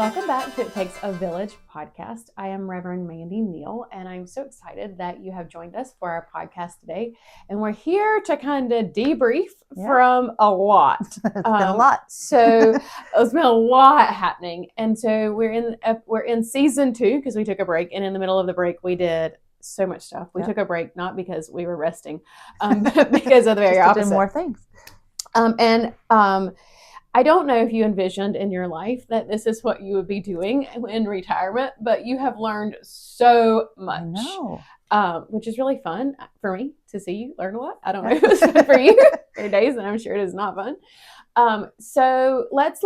Welcome back to It Takes a Village podcast. I am Reverend Mandy Neal, and I'm so excited that you have joined us for our podcast today. And we're here to kind of debrief from a lot. It's been a lot. So it's been a lot happening. And so we're in season 2 because we took a break. And in the middle of the break, we did so much stuff. We took a break, not because we were resting, but because of the very opposite. To do more things. I don't know if you envisioned in your life that this is what you would be doing in retirement, but you have learned so much. I know. Which is really fun for me to see you learn a lot. I don't know if it's fun for you. There are days and I'm sure it is not fun. So let's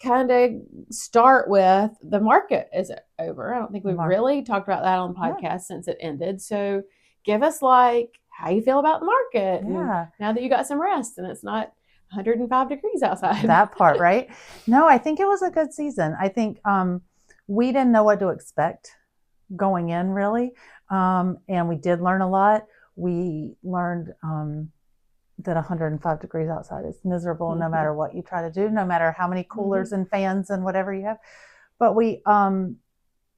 kind of start with the market. Is it over? I don't think we've really talked about that on the podcast since it ended. So give us how you feel about the market. Yeah. Now that you got some rest and it's not 105 degrees outside. That part, right? No, I think it was a good season. I think we didn't know what to expect going in, really. And we did learn a lot. We learned that 105 degrees outside is miserable no matter what you try to do, no matter how many coolers and fans and whatever you have. But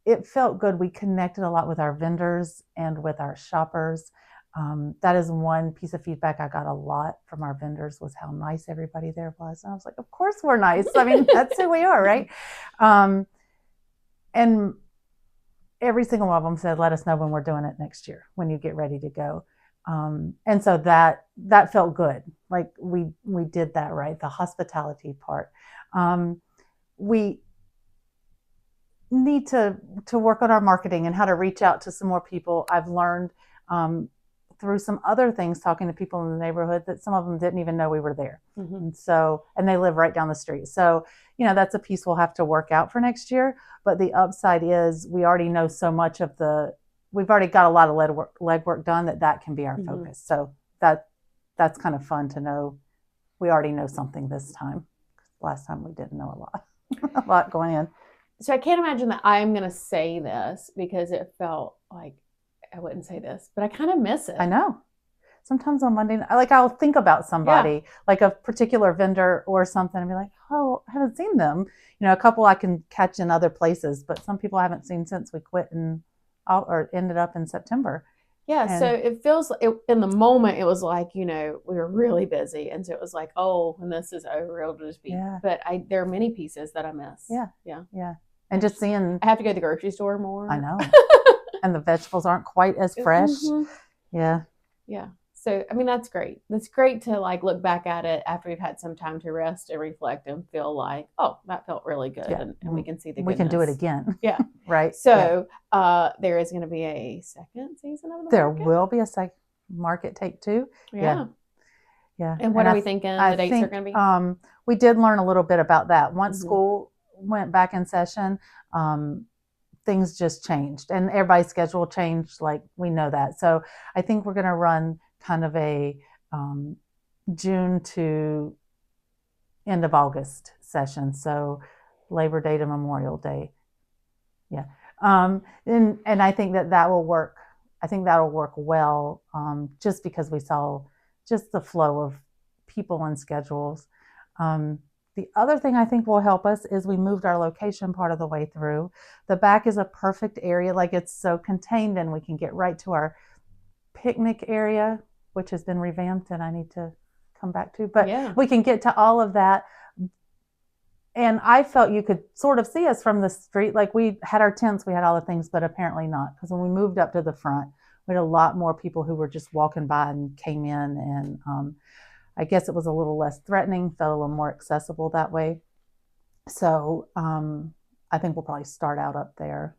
it felt good. We connected a lot with our vendors and with our shoppers. That is one piece of feedback I got a lot from our vendors was how nice everybody there was. And I was like, of course we're nice. I mean, that's who we are, right? And every single one of them said, let us know when we're doing it next year, when you get ready to go. And so that felt good. Like we did that right, the hospitality part. We need to work on our marketing and how to reach out to some more people. I've learned through some other things, talking to people in the neighborhood, that some of them didn't even know we were there. And they live right down the street. So, that's a piece we'll have to work out for next year. But the upside is we already know so much we've already got a lot of legwork done that can be our focus. So that's kind of fun to know. We already know something this time. Last time we didn't know a lot going in. So I can't imagine that I'm going to say this because it felt like I wouldn't say this, but I kind of miss it. I know. Sometimes on Monday, I'll think about somebody, like a particular vendor or something, and be like, oh, I haven't seen them. A couple I can catch in other places, but some people I haven't seen since we quit or ended up in September. Yeah, so it feels in the moment it was like, we were really busy, and so it was like, oh, when this is over, it'll just be. Yeah. But there are many pieces that I miss. Yeah. And just seeing, I have to go to the grocery store more. I know. And the vegetables aren't quite as fresh. Yeah. So, that's great. That's great to look back at it after we've had some time to rest and reflect and feel like, oh, that felt really good. Yeah. And we can see the goodness. We can do it again. Yeah. Right. So there is going to be a second season of the market? There will be a second market take 2. Yeah. Yeah. And what are we thinking the dates are going to be? We did learn a little bit about that. Once school went back in session, things just changed and everybody's schedule changed. We know that. So I think we're going to run kind of a June to end of August session. So Labor Day to Memorial Day. Yeah. And I think that will work. I think that'll work well just because we saw just the flow of people and schedules. The other thing I think will help us is we moved our location part of the way through. The back is a perfect area. It's so contained and we can get right to our picnic area, which has been revamped and I need to come back to. But we can get to all of that. And I felt you could sort of see us from the street. We had our tents, we had all the things, but apparently not. Because when we moved up to the front, we had a lot more people who were just walking by and came in. And I guess it was a little less threatening, felt a little more accessible that way. So I think we'll probably start out up there.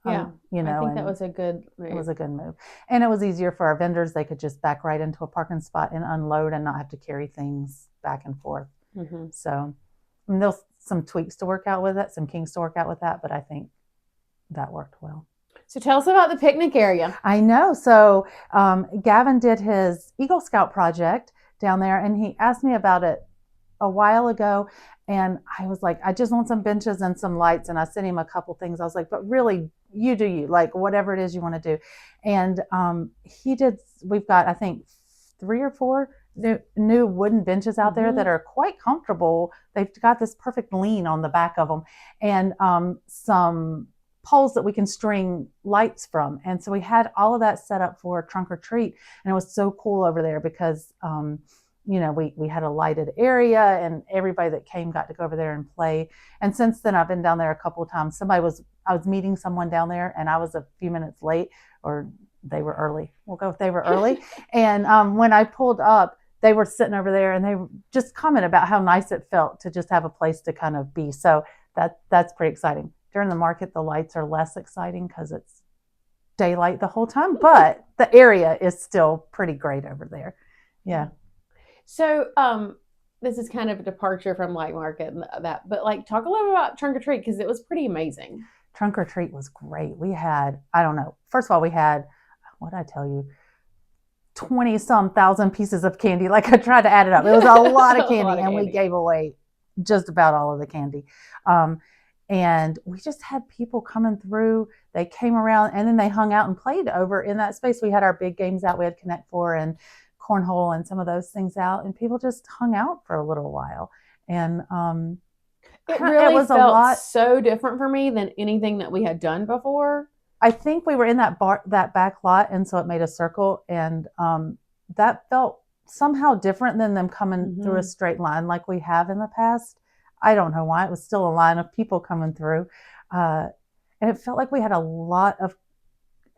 I think that was a good move. It was a good move. And it was easier for our vendors. They could just back right into a parking spot and unload and not have to carry things back and forth. So there's some tweaks to work out with it, some kinks to work out with that, but I think that worked well. So tell us about the picnic area. I know. So Gavin did his Eagle Scout project down there, and he asked me about it a while ago. And I was like, I just want some benches and some lights. And I sent him a couple things. I was like, but really, you do you, whatever it is you want to do. And we've got, I think, 3 or 4 new wooden benches out there Mm-hmm. that are quite comfortable. They've got this perfect lean on the back of them, and some poles that we can string lights from. And so we had all of that set up for trunk or treat, and it was so cool over there because we had a lighted area, and everybody that came got to go over there and play. And since then, I've been down there a couple of times. I was meeting someone down there, and I was a few minutes late, or they were early. We'll go if they were early. And when I pulled up, they were sitting over there, and they just commented about how nice it felt to just have a place to kind of be. So that's pretty exciting. During the market, the lights are less exciting because it's daylight the whole time, but the area is still pretty great over there. Yeah. So, this is kind of a departure from like market and that, but like talk a little bit about trunk or treat because it was pretty amazing. Trunk or treat was great. We had, I don't know, first of all, we had, what did I tell you? 20 some thousand pieces of candy. Like I tried to add it up. It was a lot of candy, and we gave away just about all of the candy. And we just had people coming through. They came around, and then they hung out and played over in that space. We had our big games out. We had Connect Four and cornhole and some of those things out, and people just hung out for a little while. And it really was felt so different for me than anything that we had done before. I think we were in that back lot, and so it made a circle, and that felt somehow different than them coming through a straight line like we have in the past. I don't know why. It was still a line of people coming through, and it felt like we had a lot of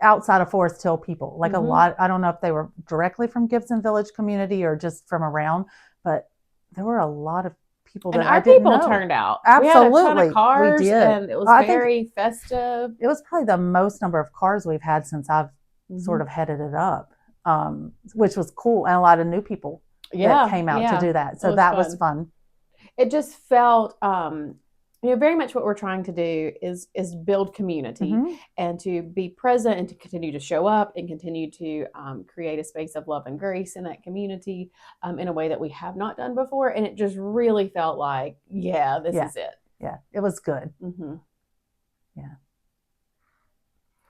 outside of Forest Hill people, like a lot. I don't know if they were directly from Gibson Village community or just from around, but there were a lot of people that our people turned out. Absolutely, we had a ton of cars, we did. And it was very festive. It was probably the most number of cars we've had since I've sort of headed it up, which was cool, and a lot of new people that came out to do that. So that was fun. It just felt, very much what we're trying to do is build community and to be present and to continue to show up and continue to create a space of love and grace in that community in a way that we have not done before. And it just really felt like, this is it. Yeah, it was good. Yeah.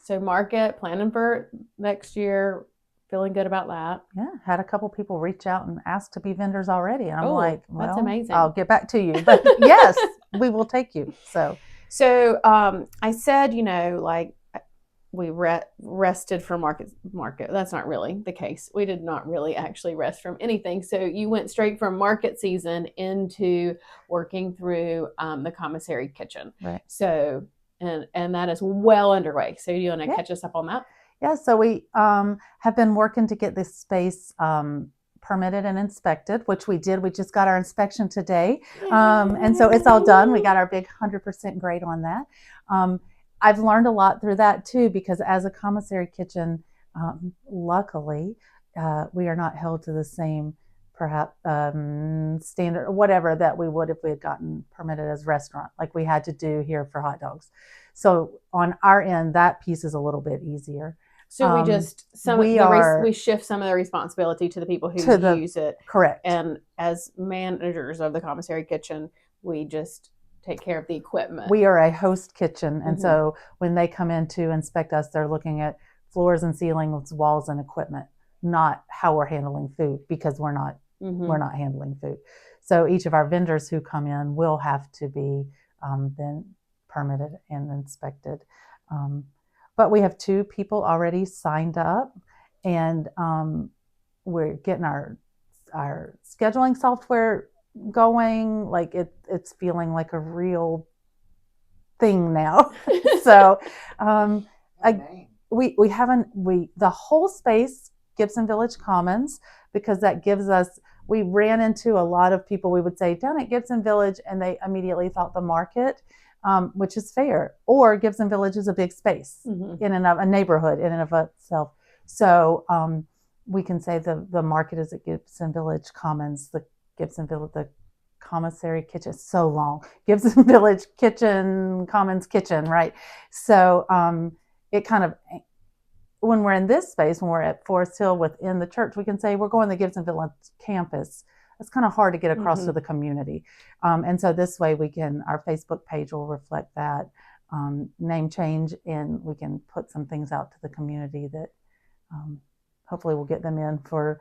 So market, planning for next year, feeling good about that. Yeah, had a couple people reach out and ask to be vendors already. And I'm like, well, that's amazing. I'll get back to you. But yes, we will take you. So I said, we rested from market. That's not really the case. We did not really actually rest from anything. So you went straight from market season into working through the commissary kitchen. Right. So, and that is well underway. So you want to catch us up on that? Yeah, so we have been working to get this space permitted and inspected, which we did. We just got our inspection today. And so it's all done. We got our big 100% grade on that. I've learned a lot through that too, because as a commissary kitchen, luckily, we are not held to the same perhaps standard or whatever that we would if we had gotten permitted as restaurant, like we had to do here for hot dogs. So on our end, that piece is a little bit easier. So we shift some of the responsibility to the people who use it. Correct. And as managers of the commissary kitchen, we just take care of the equipment. We are a host kitchen, and so when they come in to inspect us, they're looking at floors and ceilings, walls, and equipment, not how we're handling food, because we're not handling food. So each of our vendors who come in will have to be then permitted and inspected. But we have 2 people already signed up, and we're getting our scheduling software going. Like it's feeling like a real thing now. So the whole space, Gibson Village Commons, because that gives us, we ran into a lot of people, we would say down at Gibson Village, and they immediately thought the market, which is fair, or Gibson Village is a big space in and of a neighborhood in and of itself. So we can say the market is at Gibson Village Commons, the commissary kitchen, so long, Gibson Village Kitchen, Commons Kitchen, right? So it kind of, when we're in this space, when we're at Forest Hill within the church, we can say we're going to the Gibson Village campus. It's kind of hard to get across to the community. And so this way our Facebook page will reflect that name change, and we can put some things out to the community that hopefully will get them in for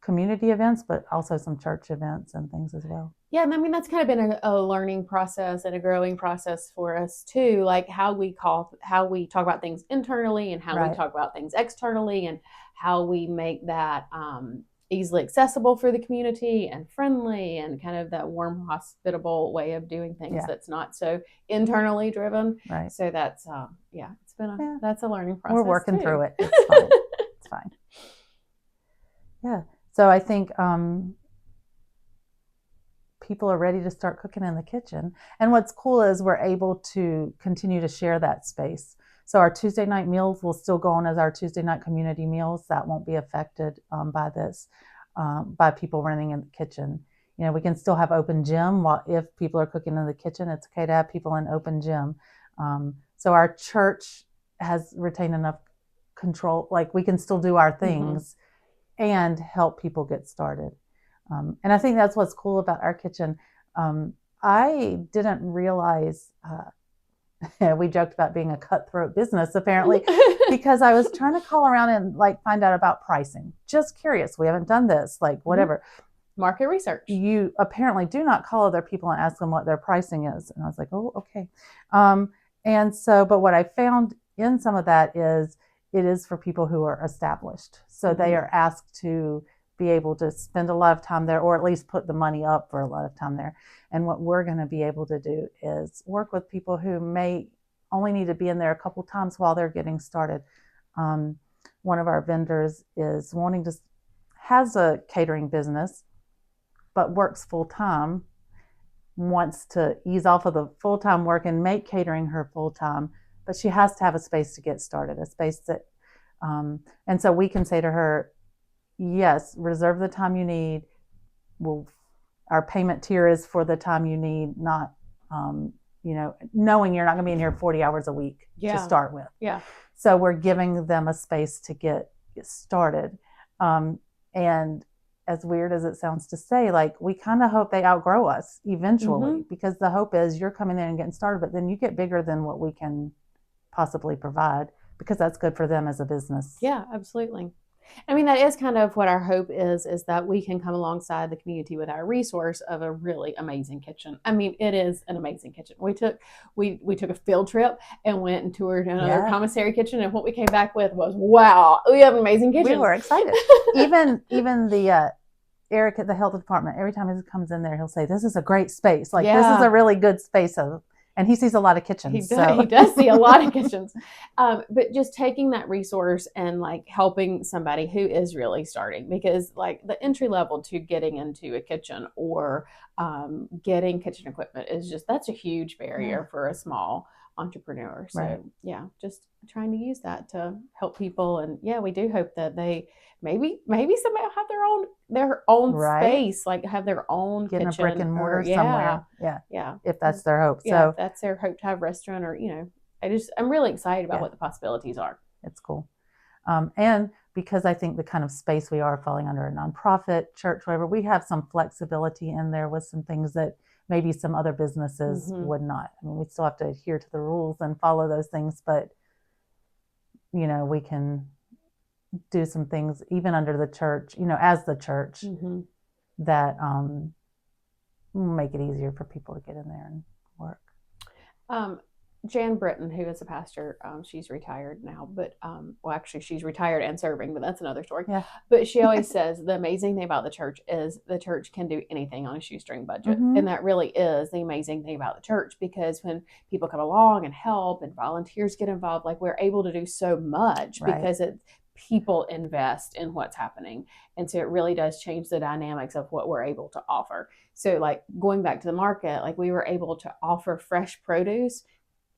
community events, but also some church events and things as well. Yeah, and I mean that's kind of been a learning process and a growing process for us too. Like how we talk about things internally and how we talk about things externally, and how we make that easily accessible for the community and friendly, and kind of that warm, hospitable way of doing things that's not so internally driven. Right. So that's it's been that's a learning process. We're working through it. It's fine. It's fine. Yeah. So I think people are ready to start cooking in the kitchen. And what's cool is we're able to continue to share that space. So our Tuesday night meals will still go on as our Tuesday night community meals. That won't be affected by this, by people running in the kitchen. You know, we can still have open gym. If people are cooking in the kitchen, it's okay to have people in open gym. So our church has retained enough control, like we can still do our things and help people get started. And I think that's what's cool about our kitchen. I didn't realize, we joked about being a cutthroat business apparently, because I was trying to call around and like find out about pricing. Just curious. We haven't done this, like whatever. Market research. You apparently do not call other people and ask them what their pricing is. And I was like, oh, okay. And so, but what I found in some of that is it is for people who are established. So they are asked to be able to spend a lot of time there, or at least put the money up for a lot of time there. And what we're going to be able to do is work with people who may only need to be in there a couple times while they're getting started. One of our vendors is has a catering business, but works full time, wants to ease off of the full-time work and make catering her full-time, but she has to have a space to get started, a space that, and so we can say to her, yes, reserve the time you need. Our payment tier is for the time you need, not, knowing you're not going to be in here 40 hours a week to start with. Yeah. So we're giving them a space to get started. And as weird as it sounds to say, like we kind of hope they outgrow us eventually, because the hope is you're coming in and getting started, but then you get bigger than what we can possibly provide, because that's good for them as a business. Yeah, absolutely. I mean, that is kind of what our hope is that we can come alongside the community with our resource of a really amazing kitchen. I mean, it is an amazing kitchen. We took a field trip and went and toured another commissary kitchen, and what we came back with was, wow, we have an amazing kitchen. We were excited. even the Eric at the health department, every time he comes in there, he'll say, this is a great space. Like this is a really good space and he sees a lot of kitchens. He does see a lot of kitchens. But just taking that resource and like helping somebody who is really starting, because like the entry level to getting into a kitchen or getting kitchen equipment is that's a huge barrier for a small entrepreneur. So just trying to use that to help people. And we do hope that they maybe somebody will have their own space, like have their own getting kitchen, a brick and mortar somewhere. Yeah. If that's their hope. So if that's their hope to have a restaurant, or I'm really excited about what the possibilities are. It's cool. And because I think the kind of space we are falling under a nonprofit, church, whatever, we have some flexibility in there with some things that maybe some other businesses would not. I mean, we still have to adhere to the rules and follow those things, but we can do some things even under the church, as the church, that make it easier for people to get in there and work. Jan Britton, who is a pastor, she's retired now, but actually she's retired and serving, but that's another story. Yeah. But she always says the amazing thing about the church is the church can do anything on a shoestring budget. And that really is the amazing thing about the church, because when people come along and help and volunteers get involved, like we're able to do so much because people invest in what's happening. And so it really does change the dynamics of what we're able to offer. So like going back to the market, like we were able to offer fresh produce,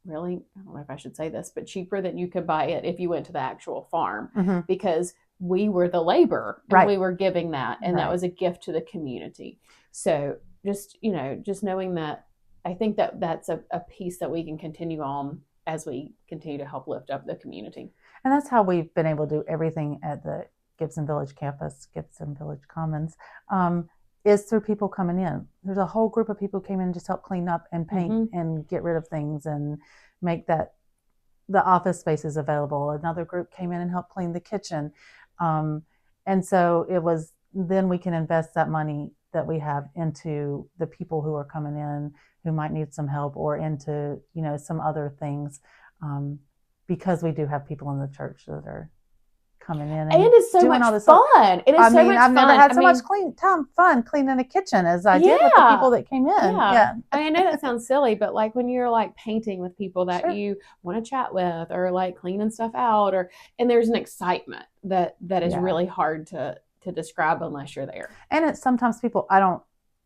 really, I don't know if I should say this, but cheaper than you could buy it if you went to the actual farm, because we were the labor and we were giving that, and that was a gift to the community. So just knowing that, I think that that's a piece that we can continue on as we continue to help lift up the community. And that's how we've been able to do everything at the Gibson Village campus, Gibson Village Commons, is through people coming in. There's a whole group of people who came in and just help clean up and paint and get rid of things and make the office spaces available. Another group came in and helped clean the kitchen. And so it was then we can invest that money that we have into the people who are coming in who might need some help, or into, some other things, because we do have people in the church that are coming in and it's so doing much all this fun. It is so much I've fun. never had so much fun cleaning a kitchen as I did with the people that came in. Yeah. I know that sounds silly, but like when you're like painting with people that you want to chat with, or like cleaning stuff out, and there's an excitement that is really hard to describe unless you're there. And it's sometimes people I don't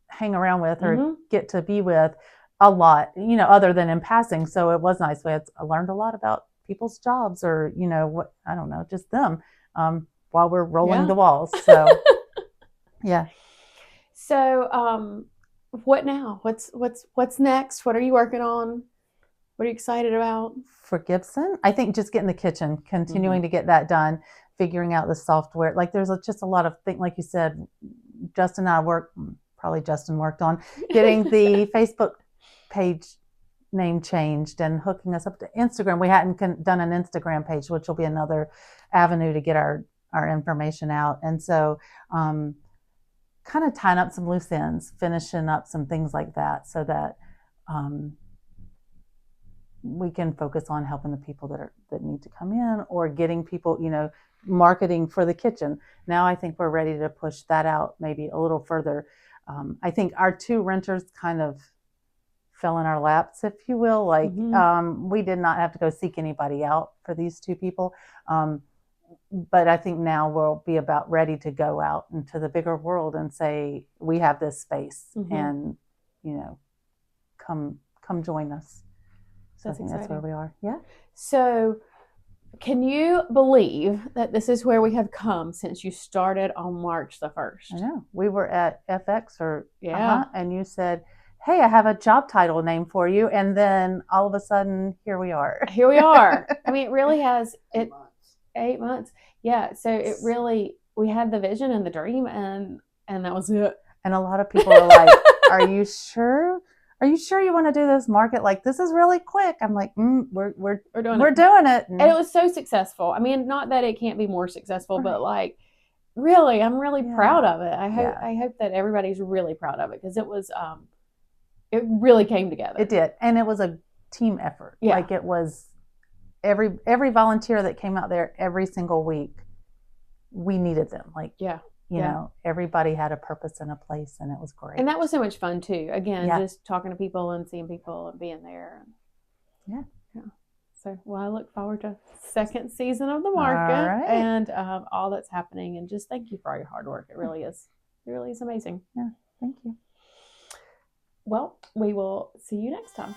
hang around with or get to be with a lot, other than in passing. So it was nice. I learned a lot about people's jobs, or what, I don't know, just them, while we're rolling the walls. So yeah. So what now? What's next? What are you working on? What are you excited about? For Gibson, I think just getting the kitchen, continuing to get that done, figuring out the software. Like there's just a lot of things, like you said, Justin and I Justin worked on getting the Facebook page name changed and hooking us up to Instagram. We hadn't done an Instagram page, which will be another avenue to get our information out. And so kind of tying up some loose ends, finishing up some things like that, so that we can focus on helping the people that need to come in, or getting people, marketing for the kitchen. Now I think we're ready to push that out maybe a little further. I think our 2 renters kind of fell in our laps, if you will. Like we did not have to go seek anybody out for these 2 people. But I think now we'll be about ready to go out into the bigger world and say, we have this space, and, come join us. So I think that's where we are. Yeah. So can you believe that this is where we have come since you started on March the 1st? I know. We were at FX and you said, hey, I have a job title name for you. And then all of a sudden, here we are. Here we are. I mean, it really has 8 months. Yeah. So it really, we had the vision and the dream, and that was it. And a lot of people are like, are you sure? Are you sure you want to do this market? Like, this is really quick. I'm like, we're doing it. And it was so successful. I mean, not that it can't be more successful, but like, really, I'm really proud of it. I hope that everybody's really proud of it, because it was, it really came together. It did. And it was a team effort. Yeah. Like it was every volunteer that came out there every single week, we needed them. Like, you know, everybody had a purpose and a place, and it was great. And that was so much fun too. Again, just talking to people and seeing people and being there. Yeah. So, well, I look forward to second season of the market and all that's happening. And just thank you for all your hard work. It really is. It really is amazing. Yeah. Thank you. Well, we will see you next time.